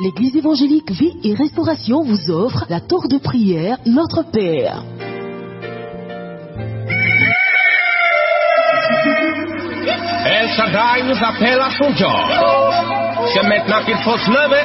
L'église évangélique Vie et Restauration vous offre la tour de prière Notre Père. El Shaddai nous appelle à son job. C'est maintenant qu'il faut se lever.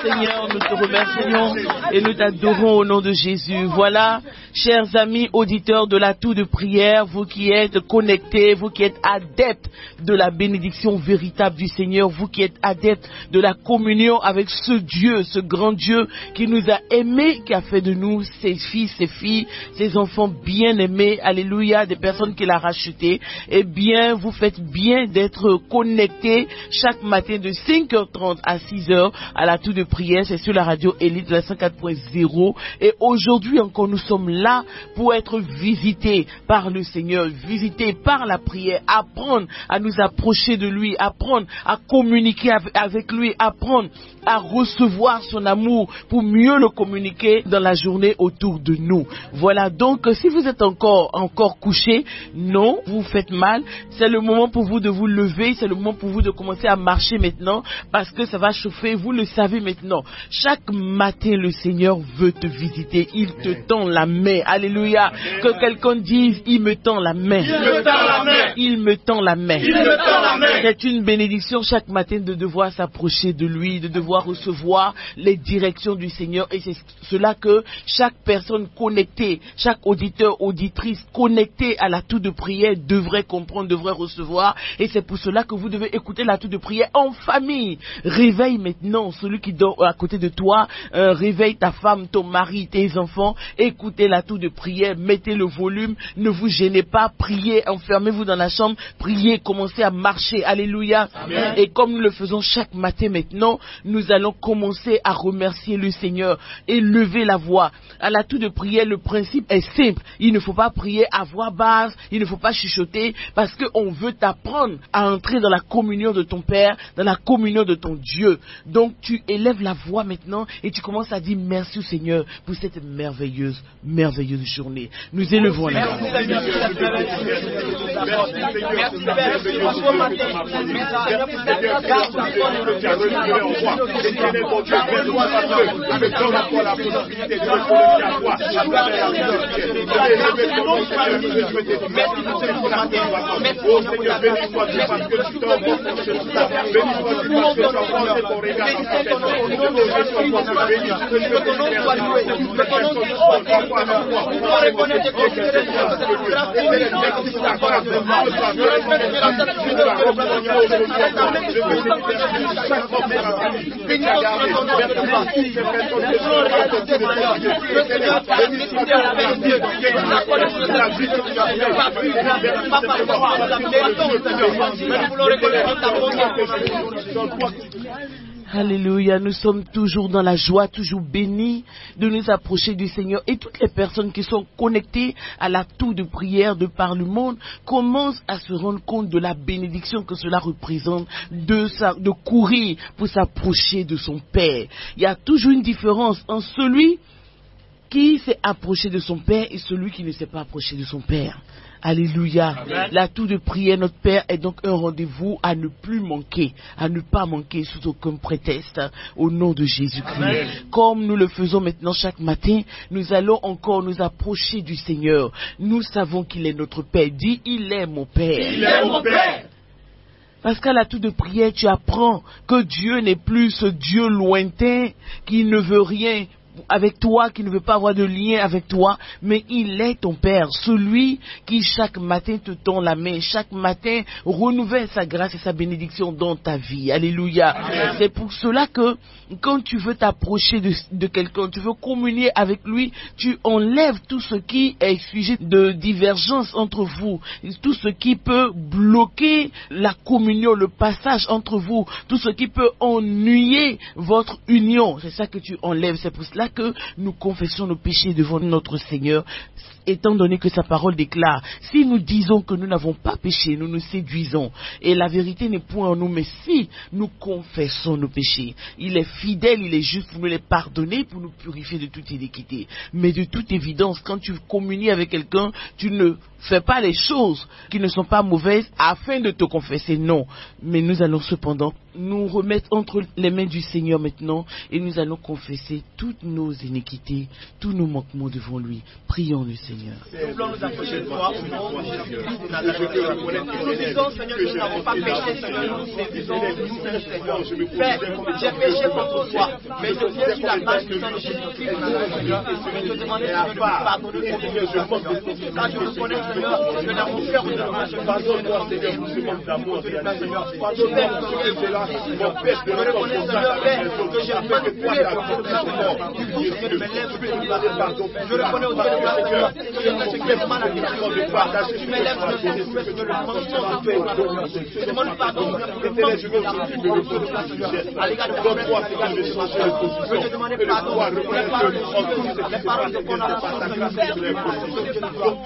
Seigneur, nous te remercions et nous t'adorons au nom de Jésus. Voilà, chers amis auditeurs de la tour de prière, vous qui êtes connectés, vous qui êtes adeptes de la bénédiction véritable du Seigneur, vous qui êtes adeptes de la communion avec ce Dieu, ce grand Dieu qui nous a aimés, qui a fait de nous ses fils, ses filles, ses enfants bien-aimés, alléluia, des personnes qu'il a rachetées. Eh bien, vous faites bien d'être connectés chaque matin de 5h30 à 6h à la tour de prière, c'est sur la radio Élite, la 104.0. Et aujourd'hui encore, nous sommes là pour être visités par le Seigneur, visités par la prière, apprendre à nous approcher de lui, apprendre à communiquer avec lui, apprendre à recevoir son amour pour mieux le communiquer dans la journée autour de nous. Voilà, donc si vous êtes encore couché, non, vous faites mal, c'est le moment pour vous de vous lever, c'est le moment pour vous de commencer à marcher maintenant, parce que ça va chauffer, vous le savez maintenant. Chaque matin, le Seigneur veut te visiter, il te tend la main, alléluia. Que quelqu'un dise, il me tend la main. Il me tend la main. C'est une bénédiction chaque matin de devoir s'approcher de lui, de devoir recevoir les directions du Seigneur, et c'est cela que chaque personne connectée, chaque auditeur, auditrice connectée à la tour de prière devrait comprendre, devrait recevoir, et c'est pour cela que vous devez écouter la tour de prière en famille. Réveille maintenant celui qui dort à côté de toi, réveille ta femme, ton mari, tes enfants, écoutez la tour de prière, mettez le volume, ne vous gênez pas, priez, enfermez-vous dans la chambre, priez, commencez à marcher, alléluia. Amen. Et comme nous le faisons chaque matin maintenant, nous allons commencer à remercier le Seigneur et lever la voix. À la tour de prière, le principe est simple, il ne faut pas prier à voix basse, il ne faut pas chuchoter, parce qu'on veut t'apprendre à entrer dans la communion de ton Père, dans la communion de ton Dieu. Donc tu élèves la voix maintenant et tu commences à dire merci au Seigneur pour cette merveilleuse journée. Nous élevons la voix. Alléluia, nous sommes toujours dans la joie, toujours bénis de nous approcher du Seigneur. Et toutes les personnes qui sont connectées à la tour de prière de par le monde commencent à se rendre compte de la bénédiction que cela représente de courir pour s'approcher de son Père. Il y a toujours une différence entre celui qui s'est approché de son Père et celui qui ne s'est pas approché de son Père. Alléluia. Amen. La tour de prière, notre Père, est donc un rendez-vous à ne plus manquer, à ne pas manquer sous aucun prétexte, au nom de Jésus-Christ. Comme nous le faisons maintenant chaque matin, nous allons encore nous approcher du Seigneur. Nous savons qu'il est notre Père. Dis, il est mon Père. Il est mon Père. Parce qu'à la tour de prière, tu apprends que Dieu n'est plus ce Dieu lointain qui ne veut rien avec toi, qui ne veut pas avoir de lien avec toi, mais il est ton Père, celui qui chaque matin te tend la main, chaque matin renouvelle sa grâce et sa bénédiction dans ta vie. Alléluia. Amen. C'est pour cela que quand tu veux t'approcher de quelqu'un, tu veux communier avec lui, tu enlèves tout ce qui est sujet de divergence entre vous, tout ce qui peut bloquer la communion, le passage entre vous, tout ce qui peut ennuyer votre union. C'est ça que tu enlèves. C'est pour cela que nous confessons nos péchés devant notre Seigneur, étant donné que sa parole déclare, si nous disons que nous n'avons pas péché, nous nous séduisons, et la vérité n'est point en nous, mais si nous confessons nos péchés, il est fidèle, il est juste pour nous les pardonner, pour nous purifier de toute iniquité. Mais de toute évidence, quand tu communies avec quelqu'un, tu ne fais pas les choses qui ne sont pas mauvaises afin de te confesser, non. Mais nous allons cependant nous remettre entre les mains du Seigneur maintenant, et nous allons confesser toutes nos iniquités, tous nos manquements devant lui. Prions le Seigneur. Nous voulons nous approcher de toi au nom de Jésus-Christ de Nazareth. Nous disons, Seigneur, que nous n'avons pas péché, Seigneur, nous séduisons, nous Seigneur. Père, j'ai péché contre toi, mais je viens sur la base du sang de Jésus-Christ de Nazareth, Seigneur, et te demander, Seigneur, de me pardonner pour mes Seigneur. Car je reconnais, Seigneur, que dans mon cœur, je pardonne-moi, Seigneur, pour ce manque d'amour, Seigneur. Je reconnais, Seigneur, Père, que j'ai manipulé contre toi. Du coup, Seigneur, je me lève pour te pardonner. Je reconnais aussi, Seigneur, que je me suis vraiment la question de toi. Je me lève pour te trouver, Seigneur, le mensonge de toi. Je demande pardon, Seigneur, pour le mensonge de la foi, Seigneur. À l'égard de toi, Seigneur, je te demande pardon. Les paroles de condamnation, Seigneur, je te demande pardon,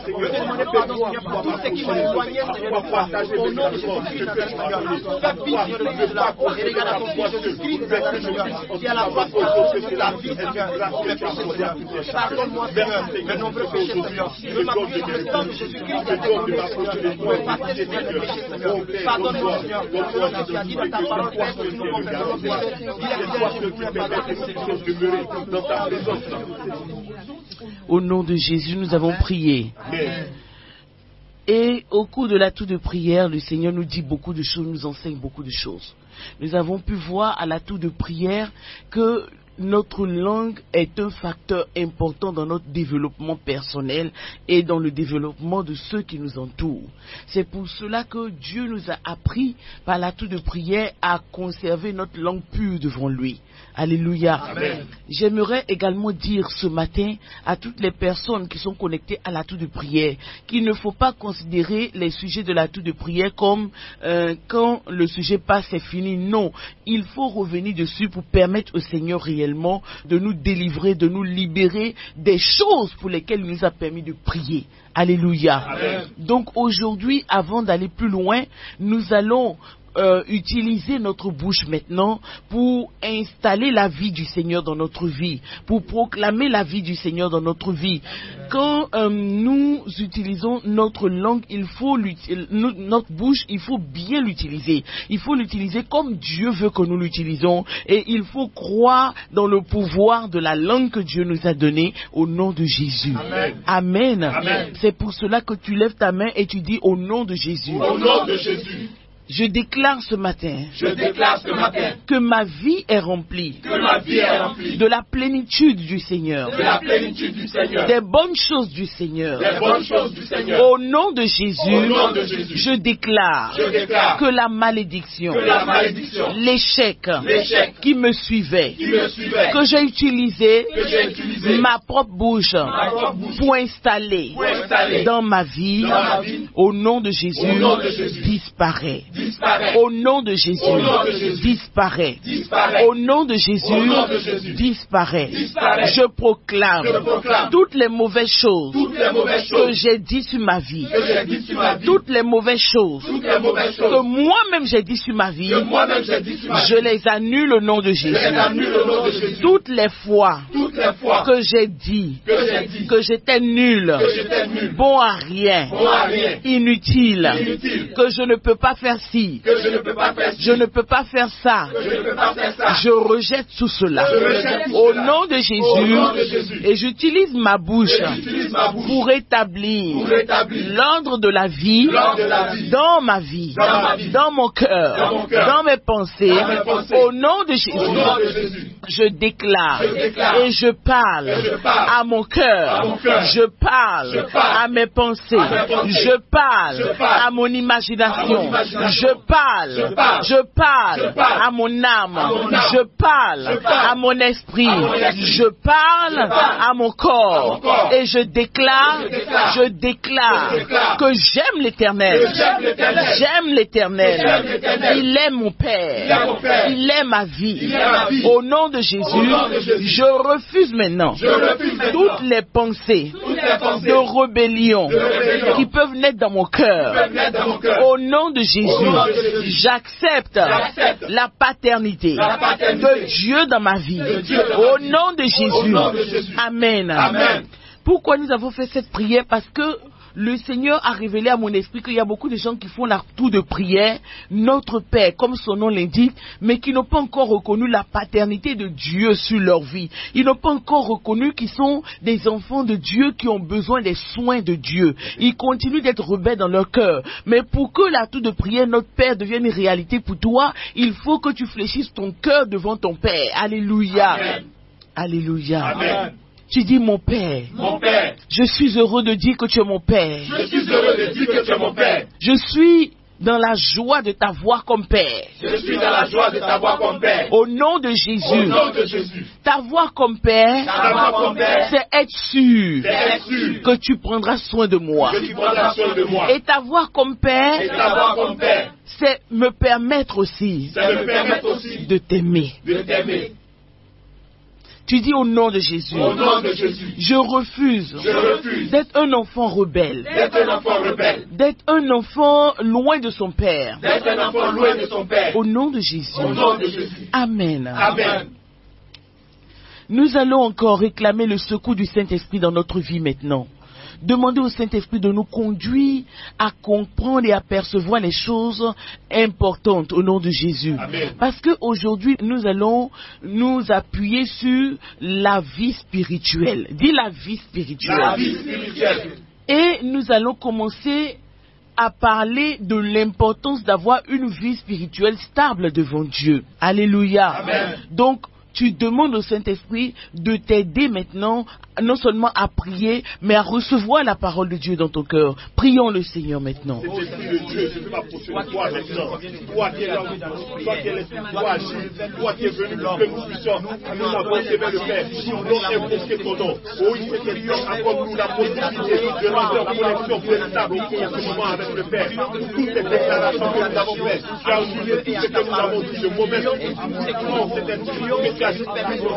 Seigneur, pour tout ce qui m'a éloigné, Seigneur, de toi. Au nom de Jésus-Christ, Seigneur, fais pitié de cela. Et regarde à ton fils Jésus-Christ, Seigneur, qui a la voix de la vie, Seigneur, pardonne-moi, Seigneur, mes nombreux péchés, Seigneur. Je m'appuie sur le sang de Jésus-Christ, Seigneur, pour effacer, Seigneur, mes péchés, Seigneur. Pardonne-moi, Seigneur, selon ce que tu as dit dans ta parole, Père, que nous confessons nos péchés. Il est fidèle, je voulais pardonner dans ta présence. Au nom de Jésus, nous avons prié. Amen. Et au cours de l'atout de prière, le Seigneur nous dit beaucoup de choses, nous enseigne beaucoup de choses. Nous avons pu voir à l'atout de prière que notre langue est un facteur important dans notre développement personnel et dans le développement de ceux qui nous entourent. C'est pour cela que Dieu nous a appris par l'atout de prière à conserver notre langue pure devant lui. Alléluia. Amen. J'aimerais également dire ce matin à toutes les personnes qui sont connectées à l'atout de prière qu'il ne faut pas considérer les sujets de l'atout de prière comme quand le sujet passe, c'est fini. Non, il faut revenir dessus pour permettre au Seigneur réellement de nous délivrer, de nous libérer des choses pour lesquelles il nous a permis de prier. Alléluia. Amen. Donc aujourd'hui, avant d'aller plus loin, nous allons utiliser notre bouche maintenant pour installer la vie du Seigneur dans notre vie, pour proclamer la vie du Seigneur dans notre vie. Quand nous utilisons notre langue, notre bouche, il faut bien l'utiliser. Il faut l'utiliser comme Dieu veut que nous l'utilisons, et il faut croire dans le pouvoir de la langue que Dieu nous a donnée au nom de Jésus. Amen. Amen. Amen. C'est pour cela que tu lèves ta main et tu dis au nom de Jésus. Au nom de Jésus. Je déclare ce matin que ma vie est remplie de la plénitude du Seigneur, des bonnes choses du Seigneur. Au nom de Jésus, je déclare que la malédiction, l'échec qui me suivait, que j'ai utilisé ma propre bouche pour installer dans ma vie, au nom de Jésus, disparaît. Au nom de Jésus, disparaît. Au nom de Jésus, disparaît. Je proclame toutes les mauvaises choses que j'ai dit sur ma vie, toutes les mauvaises choses que moi-même j'ai dit sur ma vie, je les annule au nom de Jésus. Toutes les fois que j'ai dit que j'étais nul, bon à rien, inutile, que je ne peux pas faire ci, je ne peux pas faire ça, je rejette tout cela au nom de Jésus, et j'utilise ma bouche pour établir l'ordre de la vie dans ma vie, dans mon cœur, dans mes pensées, au nom de Jésus. Je déclare et je parle à mon cœur, je parle à mes pensées, je parle à mon imagination, je parle à mon âme, je parle à mon esprit, je parle à mon corps, et je déclare déclare que j'aime l'Éternel. J'aime l'Éternel. Il est mon Père. Il est ma vie. Au nom de Jésus, je refuse maintenant toutes les pensées de rébellion qui peuvent naître dans mon cœur. Au nom de Jésus, j'accepte la paternité de Dieu dans ma vie. Au nom de Jésus. Amen. Pourquoi nous avons fait cette prière? Parce que le Seigneur a révélé à mon esprit qu'il y a beaucoup de gens qui font l'acte de prière, notre Père, comme son nom l'indique, mais qui n'ont pas encore reconnu la paternité de Dieu sur leur vie. Ils n'ont pas encore reconnu qu'ils sont des enfants de Dieu qui ont besoin des soins de Dieu. Ils continuent d'être rebelles dans leur cœur. Mais pour que l'acte de prière, notre Père, devienne une réalité pour toi, il faut que tu fléchisses ton cœur devant ton Père. Alléluia. Amen. Alléluia. Amen. Tu dis mon Père. Je suis heureux de dire que tu es mon Père. Je suis dans la joie de t'avoir comme Père. Au nom de Jésus. T'avoir comme Père, c'est être sûr que tu prendras soin de moi. Et t'avoir comme Père, c'est me permettre aussi de t'aimer. Tu dis au nom de Jésus, je refuse d'être un enfant rebelle, d'être un enfant loin de son Père. Au nom de Jésus. Amen. Nous allons encore réclamer le secours du Saint-Esprit dans notre vie maintenant. Demander au Saint-Esprit de nous conduire à comprendre et à percevoir les choses importantes au nom de Jésus. Amen. Parce qu'aujourd'hui, nous allons nous appuyer sur la vie spirituelle. Dis la vie spirituelle. La vie spirituelle. Et nous allons commencer à parler de l'importance d'avoir une vie spirituelle stable devant Dieu. Alléluia. Amen. Donc, tu demandes au Saint-Esprit de t'aider maintenant, non seulement à prier, mais à recevoir la parole de Dieu dans ton cœur. Prions le Seigneur maintenant. Toi qui es venu pour que nous puissions nous avancer vers le Père, nous invoquer ton nom. Oh, il fait accorde-nous la possibilité de rendre en connexion véritable au commencement avec le Père. Toutes les déclarations que nous avons faites, tu as oublié tout ce que nous avons dit, le mauvais nous cet esprit que tu as juste fait nous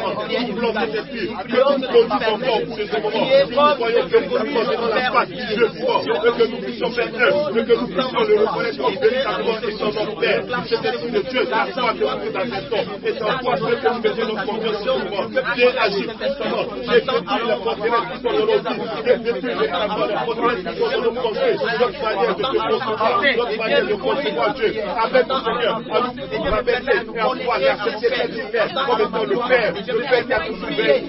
cet esprit que nous conduisons encore pour ce moment. Nous voyons que nous sommes devant la face du Dieu fort, que nous puissions faire œuvre, que nous puissions le reconnaître comme véritablement étant notre Père. Cet esprit de Dieu, c'est la foi que nous adressons, et c'est en toi que nous mettons notre confiance ce moment. Dieu agit puissamment, Dieu détruit les forteresses qui sont dans nos vies, Dieu détruit véritablement les forteresses qui sont dans nos pensées, notre manière de te concevoir, notre manière de concevoir Dieu. Avec le Seigneur, à nous rabaisser et à voir et accepter cette Père comme étant le Père qui a tout ouvert.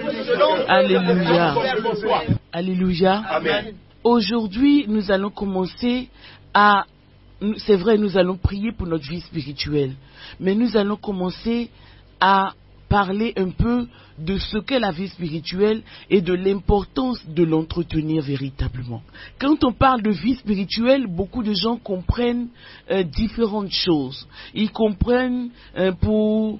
Alléluia. Alléluia. Amen. Aujourd'hui, nous allons commencer à... C'est vrai, nous allons prier pour notre vie spirituelle, mais nous allons commencer à parler un peu de ce qu'est la vie spirituelle et de l'importance de l'entretenir véritablement. Quand on parle de vie spirituelle, beaucoup de gens comprennent différentes choses. Ils comprennent pour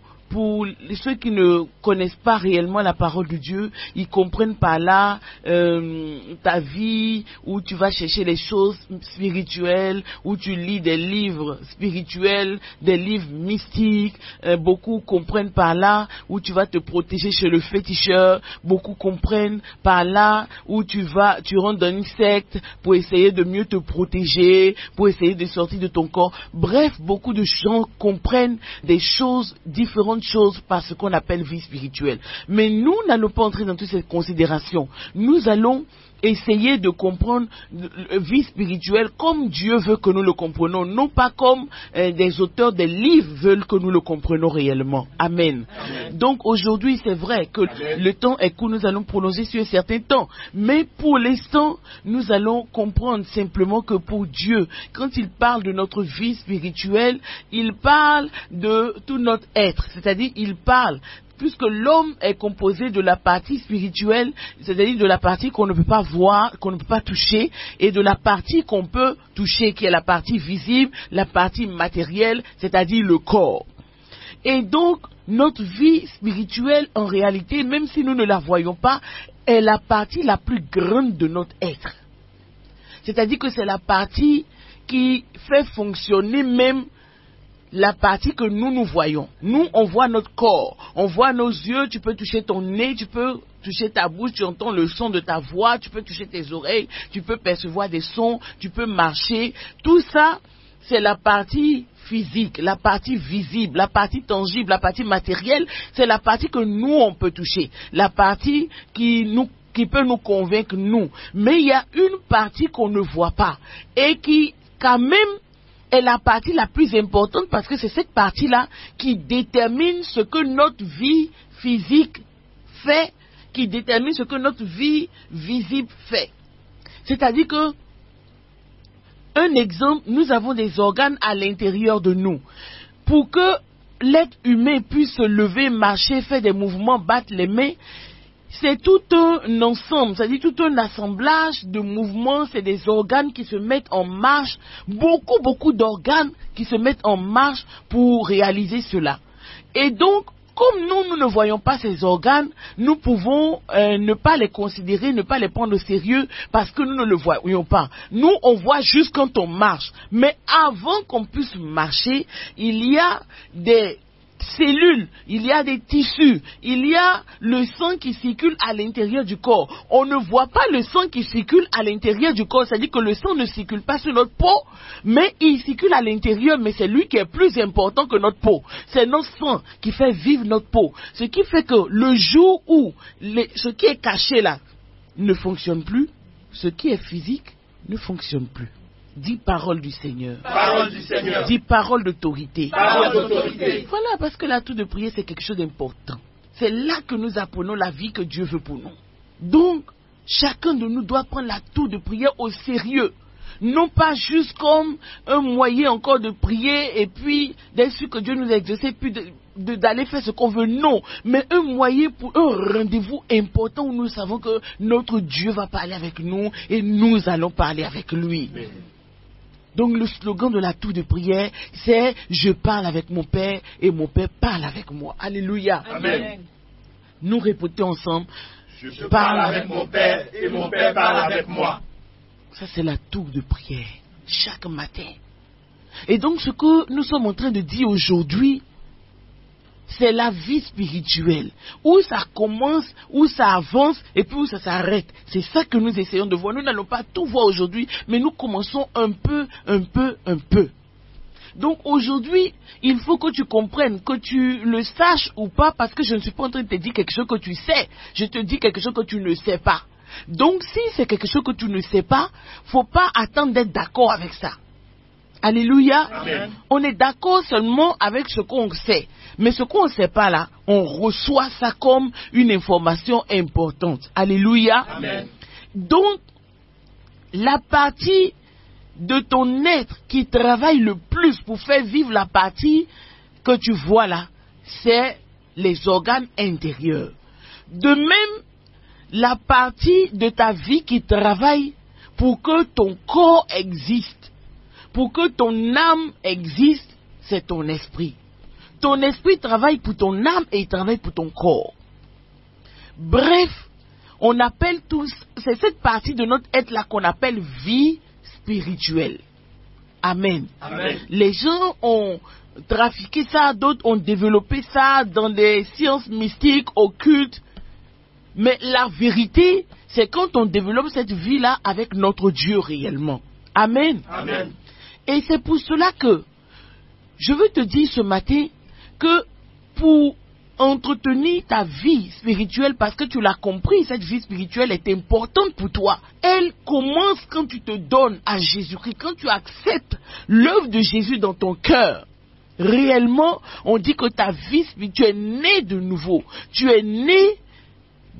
ceux qui ne connaissent pas réellement la parole de Dieu, ils comprennent par là ta vie où tu vas chercher les choses spirituelles, où tu lis des livres spirituels, des livres mystiques. Beaucoup comprennent par là où tu vas te protéger chez le féticheur. Beaucoup comprennent par là où tu rentres dans une secte pour essayer de mieux te protéger, pour essayer de sortir de ton corps. Bref, beaucoup de gens comprennent des choses différentes choses par ce qu'on appelle vie spirituelle. Mais nous n'allons pas entrer dans toutes ces considérations. Nous allons essayer de comprendre la vie spirituelle comme Dieu veut que nous le comprenions, non pas comme des auteurs des livres veulent que nous le comprenions réellement. Amen. Amen. Donc aujourd'hui, c'est vrai que le temps est court, nous allons prolonger sur un certain temps. Mais pour l'instant, nous allons comprendre simplement que pour Dieu, quand il parle de notre vie spirituelle, il parle de tout notre être. C'est-à-dire, il parle puisque l'homme est composé de la partie spirituelle, c'est-à-dire de la partie qu'on ne peut pas voir, qu'on ne peut pas toucher, et de la partie qu'on peut toucher, qui est la partie visible, la partie matérielle, c'est-à-dire le corps. Et donc, notre vie spirituelle, en réalité, même si nous ne la voyons pas, est la partie la plus grande de notre être. C'est-à-dire que c'est la partie qui fait fonctionner même la partie que nous voyons. Nous, on voit notre corps, on voit nos yeux, tu peux toucher ton nez, tu peux toucher ta bouche, tu entends le son de ta voix, tu peux toucher tes oreilles, tu peux percevoir des sons, tu peux marcher. Tout ça, c'est la partie physique, la partie visible, la partie tangible, la partie matérielle, c'est la partie que nous, on peut toucher. La partie qui peut nous convaincre, nous. Mais il y a une partie qu'on ne voit pas et qui, quand même, est la partie la plus importante parce que c'est cette partie-là qui détermine ce que notre vie physique fait, qui détermine ce que notre vie visible fait. C'est-à-dire que, un exemple, nous avons des organes à l'intérieur de nous. Pour que l'être humain puisse se lever, marcher, faire des mouvements, battre les mains, c'est tout un ensemble, c'est-à-dire tout un assemblage de mouvements, c'est des organes qui se mettent en marche, beaucoup d'organes qui se mettent en marche pour réaliser cela. Et donc, comme nous ne voyons pas ces organes, nous pouvons ne pas les considérer, ne pas les prendre au sérieux parce que nous ne le voyons pas. Nous, on voit juste quand on marche. Mais avant qu'on puisse marcher, il y a des cellules, il y a des tissus, il y a le sang qui circule à l'intérieur du corps. On ne voit pas le sang qui circule à l'intérieur du corps, c'est-à-dire que le sang ne circule pas sur notre peau, mais il circule à l'intérieur, mais c'est lui qui est plus important que notre peau. C'est notre sang qui fait vivre notre peau. Ce qui fait que le jour où ce qui est caché là ne fonctionne plus, ce qui est physique ne fonctionne plus. Dis parole du Seigneur. Parole du Seigneur. Dis parole d'autorité. Parole d'autorité. Voilà, parce que la tour de prière, c'est quelque chose d'important. C'est là que nous apprenons la vie que Dieu veut pour nous. Donc, chacun de nous doit prendre la tour de prière au sérieux. Non pas juste comme un moyen encore de prier et puis d'être sûr que Dieu nous a exaucé, puis d'aller faire ce qu'on veut. Non, mais un moyen pour un rendez-vous important où nous savons que notre Dieu va parler avec nous et nous allons parler avec lui. Amen. Donc le slogan de la tour de prière, c'est « Je parle avec mon Père et mon Père parle avec moi ». Alléluia. Amen. Nous répétons ensemble « Je parle avec mon Père et mon Père parle avec moi ». Ça, c'est la tour de prière, chaque matin. Et donc, ce que nous sommes en train de dire aujourd'hui, c'est la vie spirituelle, où ça commence, où ça avance, et puis où ça s'arrête. C'est ça que nous essayons de voir. Nous n'allons pas tout voir aujourd'hui, mais nous commençons un peu. Donc aujourd'hui, il faut que tu comprennes, que tu le saches ou pas, parce que je ne suis pas en train de te dire quelque chose que tu sais. Je te dis quelque chose que tu ne sais pas. Donc si c'est quelque chose que tu ne sais pas, faut pas attendre d'être d'accord avec ça. Alléluia. Amen. On est d'accord seulement avec ce qu'on sait. Mais ce qu'on ne sait pas là, on reçoit ça comme une information importante. Alléluia. Amen. Donc, la partie de ton être qui travaille le plus pour faire vivre la partie que tu vois là, c'est les organes intérieurs. De même, la partie de ta vie qui travaille pour que ton corps existe, pour que ton âme existe, c'est ton esprit. Ton esprit travaille pour ton âme et il travaille pour ton corps. Bref, on appelle tous, c'est cette partie de notre être là qu'on appelle vie spirituelle. Amen. Amen. Les gens ont trafiqué ça, d'autres ont développé ça dans des sciences mystiques, occultes. Mais la vérité, c'est quand on développe cette vie-là avec notre Dieu réellement. Amen. Amen. Et c'est pour cela que je veux te dire ce matin que pour entretenir ta vie spirituelle, parce que tu l'as compris, cette vie spirituelle est importante pour toi. Elle commence quand tu te donnes à Jésus-Christ, quand tu acceptes l'œuvre de Jésus dans ton cœur. Réellement, on dit que ta vie spirituelle est née de nouveau. Tu es né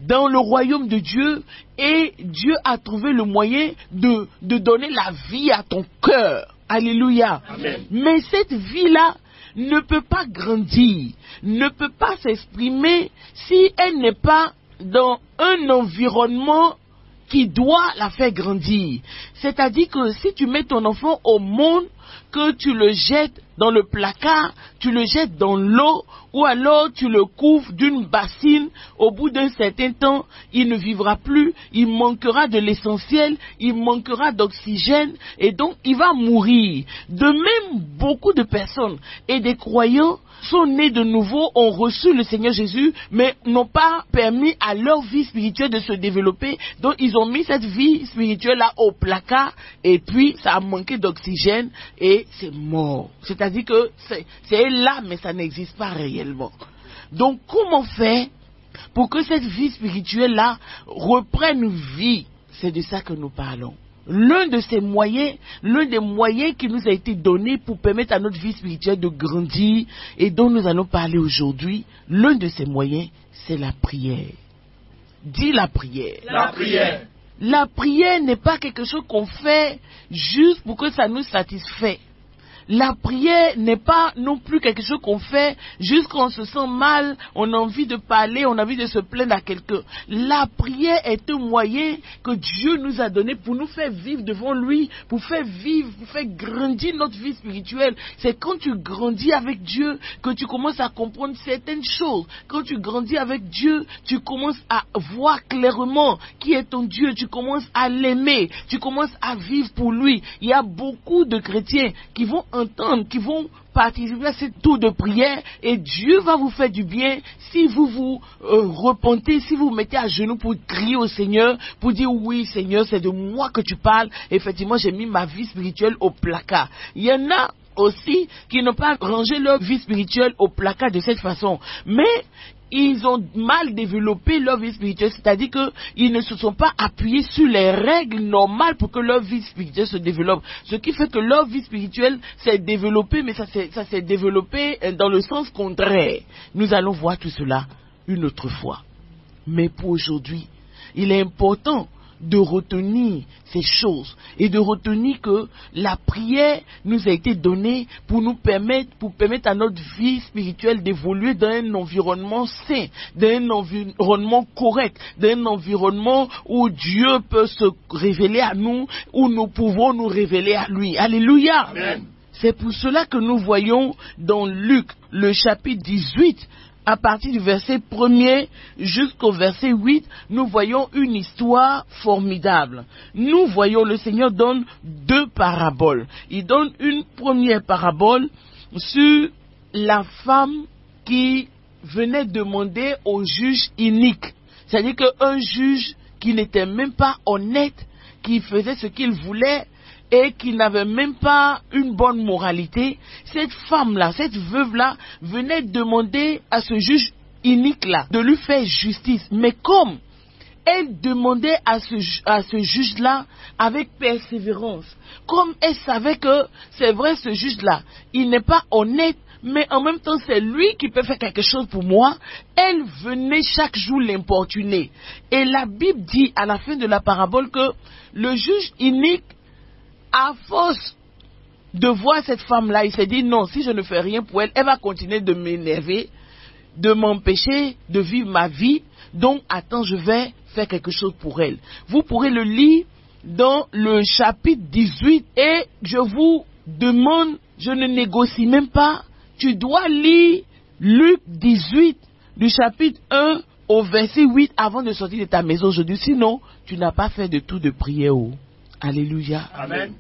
dans le royaume de Dieu et Dieu a trouvé le moyen de donner la vie à ton cœur. Alléluia. Amen. Mais cette vie-là ne peut pas grandir, ne peut pas s'exprimer si elle n'est pas dans un environnement qui doit la faire grandir. C'est-à-dire que si tu mets ton enfant au monde, que tu le jettes dans le placard, tu le jettes dans l'eau, ou alors tu le couvres d'une bassine. Au bout d'un certain temps, il ne vivra plus, il manquera de l'essentiel, il manquera d'oxygène, et donc il va mourir. De même, beaucoup de personnes et des croyants sont nés de nouveau, ont reçu le Seigneur Jésus, mais n'ont pas permis à leur vie spirituelle de se développer. Donc ils ont mis cette vie spirituelle-là au placard, et puis ça a manqué d'oxygène, et c'est mort. C'est-à-dire que c'est là, mais ça n'existe pas réellement. Donc comment faire pour que cette vie spirituelle-là reprenne vie? C'est de ça que nous parlons. L'un de ces moyens, l'un des moyens qui nous a été donné pour permettre à notre vie spirituelle de grandir et dont nous allons parler aujourd'hui, l'un de ces moyens, c'est la prière. Dis la prière. La prière. La prière n'est pas quelque chose qu'on fait juste pour que ça nous satisfait. La prière n'est pas non plus quelque chose qu'on fait juste quand on se sent mal, on a envie de parler, on a envie de se plaindre à quelqu'un. La prière est un moyen que Dieu nous a donné pour nous faire vivre devant lui, pour faire vivre, pour faire grandir notre vie spirituelle. C'est quand tu grandis avec Dieu que tu commences à comprendre certaines choses. Quand tu grandis avec Dieu, tu commences à voir clairement qui est ton Dieu, tu commences à l'aimer, tu commences à vivre pour lui. Il y a beaucoup de chrétiens qui vont entendre, qui vont participer à ce tour de prière, et Dieu va vous faire du bien si vous vous repentez, si vous vous mettez à genoux pour crier au Seigneur, pour dire oui Seigneur, c'est de moi que tu parles. Effectivement, j'ai mis ma vie spirituelle au placard. Il y en a aussi qui n'ont pas rangé leur vie spirituelle au placard de cette façon, mais ils ont mal développé leur vie spirituelle, c'est-à-dire qu'ils ne se sont pas appuyés sur les règles normales pour que leur vie spirituelle se développe. Ce qui fait que leur vie spirituelle s'est développée, mais ça s'est développé dans le sens contraire. Nous allons voir tout cela une autre fois. Mais pour aujourd'hui, il est important de retenir ces choses et de retenir que la prière nous a été donnée pour permettre à notre vie spirituelle d'évoluer dans un environnement sain, dans un environnement correct, dans un environnement où Dieu peut se révéler à nous, où nous pouvons nous révéler à lui. Alléluia. Amen. C'est pour cela que nous voyons dans Luc, le chapitre 18, à partir du verset 1er jusqu'au verset 8, nous voyons une histoire formidable. Nous voyons le Seigneur donne deux paraboles. Il donne une première parabole sur la femme qui venait demander au juge inique. C'est-à-dire qu'un juge qui n'était même pas honnête, qui faisait ce qu'il voulait, et qui n'avait même pas une bonne moralité, cette femme-là, cette veuve-là, venait demander à ce juge inique-là de lui faire justice. Mais comme elle demandait à ce juge-là avec persévérance, comme elle savait que c'est vrai, ce juge-là, il n'est pas honnête, mais en même temps c'est lui qui peut faire quelque chose pour moi, elle venait chaque jour l'importuner. Et la Bible dit à la fin de la parabole que le juge inique, à force de voir cette femme-là, il s'est dit non, si je ne fais rien pour elle, elle va continuer de m'énerver, de m'empêcher de vivre ma vie. Donc, attends, je vais faire quelque chose pour elle. Vous pourrez le lire dans le chapitre 18 et je vous demande, je ne négocie même pas, tu dois lire Luc 18 du chapitre 1 au verset 8 avant de sortir de ta maison aujourd'hui. Sinon, tu n'as pas fait de tout de prière. Alléluia. Amen.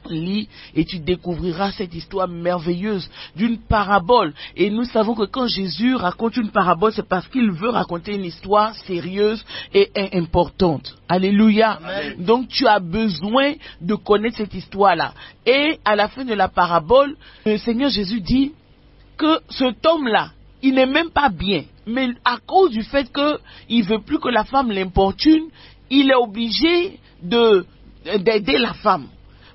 Lis et tu découvriras cette histoire merveilleuse d'une parabole. Et nous savons que quand Jésus raconte une parabole, c'est parce qu'il veut raconter une histoire sérieuse et importante. Alléluia. Amen. Donc tu as besoin de connaître cette histoire-là. Et à la fin de la parabole, le Seigneur Jésus dit que cet homme-là, il n'est même pas bien. Mais à cause du fait qu'il ne veut plus que la femme l'importune, il est obligé d'aider la femme.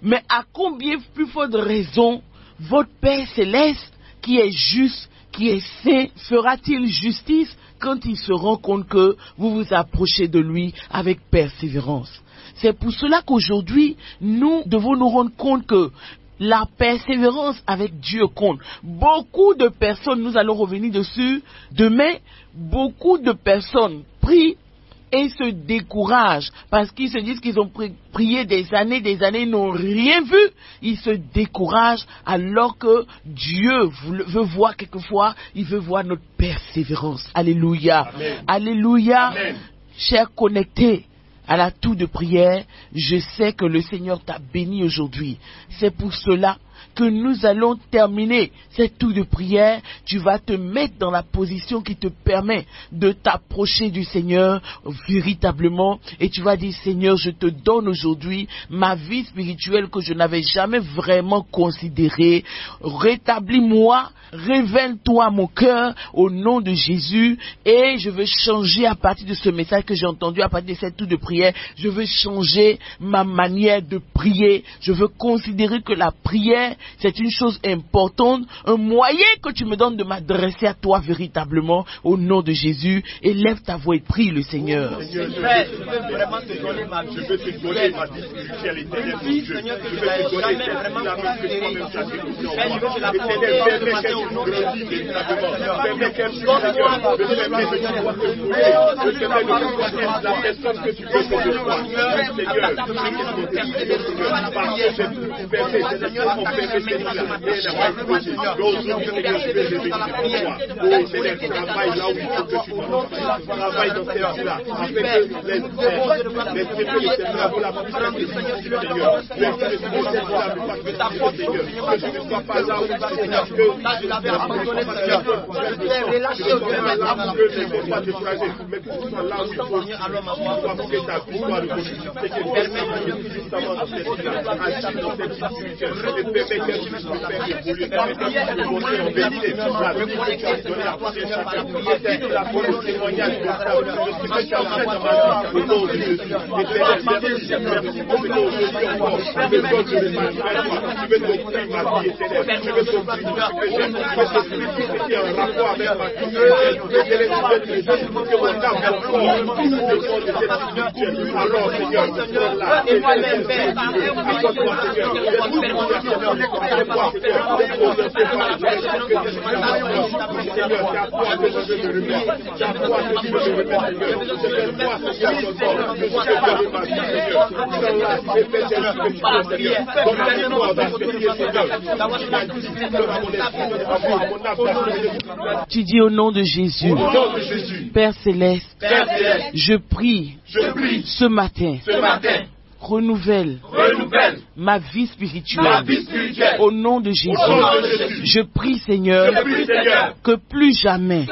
Mais à combien plus forte raison votre Père Céleste, qui est juste, qui est saint, fera-t-il justice quand il se rend compte que vous vous approchez de lui avec persévérance? C'est pour cela qu'aujourd'hui, nous devons nous rendre compte que la persévérance avec Dieu compte. Beaucoup de personnes, nous allons revenir dessus demain, beaucoup de personnes prient et se découragent parce qu'ils se disent qu'ils ont prié des années, ils n'ont rien vu. Ils se découragent alors que Dieu veut voir quelquefois, il veut voir notre persévérance. Alléluia. Amen. Alléluia. Amen. Chers connectés à la tour de prière, je sais que le Seigneur t'a béni aujourd'hui. C'est pour cela que nous allons terminer cette tour de prière. Tu vas te mettre dans la position qui te permet de t'approcher du Seigneur véritablement et tu vas dire: Seigneur, je te donne aujourd'hui ma vie spirituelle que je n'avais jamais vraiment considérée. Rétablis-moi, révèle-toi à mon cœur au nom de Jésus et je veux changer à partir de ce message que j'ai entendu, à partir de cette tour de prière. Je veux changer ma manière de prier. Je veux considérer que la prière, c'est une chose importante, un moyen que tu me donnes de m'adresser à toi véritablement au nom de Jésus. Élève ta voix et prie le Seigneur. Seigneur, je veux vraiment te donner ma vie. Je veux te donner ma vie spirituelle, éternelle, mon Dieu. Seigneur, Je veux te donner cette vie-là que toi-même tu as déposée en moi. Éternel, permets qu'elle grandisse véritablement. Permets qu'elle soit, Seigneur, me permets de pouvoir te brûler. Me permets de pouvoir être la personne que tu veux que je sois. Seigneur, je prie que tu m'interviennes, Seigneur, parce que j'ai pu percer, Seigneur, on permet cette vie-là. Oh Seigneur, travaille là où il faut que tu travailles dans cette vie-là, afin que les traités de cette travaux la puissance de Seigneur, que je ne sois pas là où il faut Seigneur, que je l'avais abandonné, Seigneur, je ne sois pas découragé, mais que tu sois là où il faut, pour que ta victoire de c'est que permets puissamment dans cette vie-là, agir dans cette vie spirituelle, et permets qu'elle puisse me faire évoluer, permets qu'elle puisse monter en vérité, la vie que tu as donnée à tous chacun, et la bonne témoignage de ce que tu as fait dans ma vie, au nom de Jésus, et merci parce qu'aujourd'hui encore, je veux que je me fasse vers toi, je veux t'offrir ma vie éternelle, je veux t'offrir tout ce que j'aime, je veux t'offrir tout ce qui est en rapport avec ma vie spirituelle, et je veux que mon âme encore dépend de cette vie spirituelle. Alors Seigneur, là, et moi-même, accorde-moi Seigneur, Seigneur, c'est à toi que je veux me remettre, c'est à toi que je veux me remettre, Seigneur, c'est toi Seigneur, je suis de ma vie, Seigneur, sans la répéter ce que tu veux, Seigneur, donne-moi d'apprécier, Seigneur, tu dis au nom de Jésus, Père Céleste, je prie ce matin, renouvelle ma vie spirituelle. Au nom de Jésus, je prie Seigneur, que plus jamais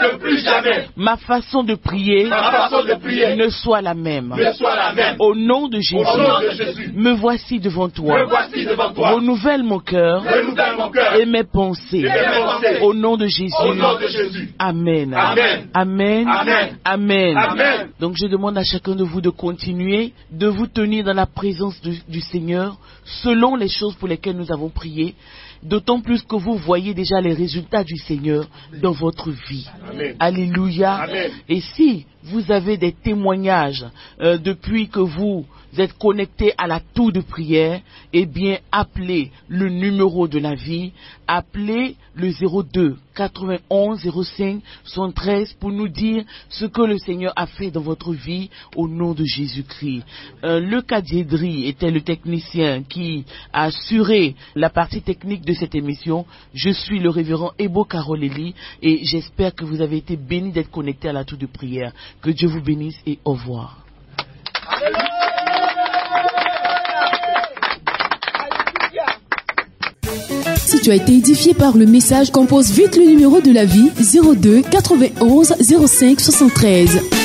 ma façon de prier ne soit la même. Au nom de Jésus, me voici devant toi. Renouvelle mon cœur et mes pensées. Au nom de Jésus. Amen. Amen. Amen. Donc je demande à chacun de vous de continuer, de vous tenir dans la présence du Seigneur, selon les choses pour lesquelles nous avons prié, d'autant plus que vous voyez déjà les résultats du Seigneur dans votre vie. Amen. Alléluia. Amen. Et si vous avez des témoignages depuis que vous êtes connectés à la tour de prière, eh bien appelez le numéro de la vie, appelez le 02 91 05 73 pour nous dire ce que le Seigneur a fait dans votre vie au nom de Jésus-Christ. Le Kadiedri était le technicien qui a assuré la partie technique de cette émission. Je suis le révérend Ebo Karoleli et j'espère que vous avez été bénis d'être connectés à la tour de prière. Que Dieu vous bénisse et au revoir. Si tu as été édifié par le message, compose vite le numéro de la vie 02 91 05 73.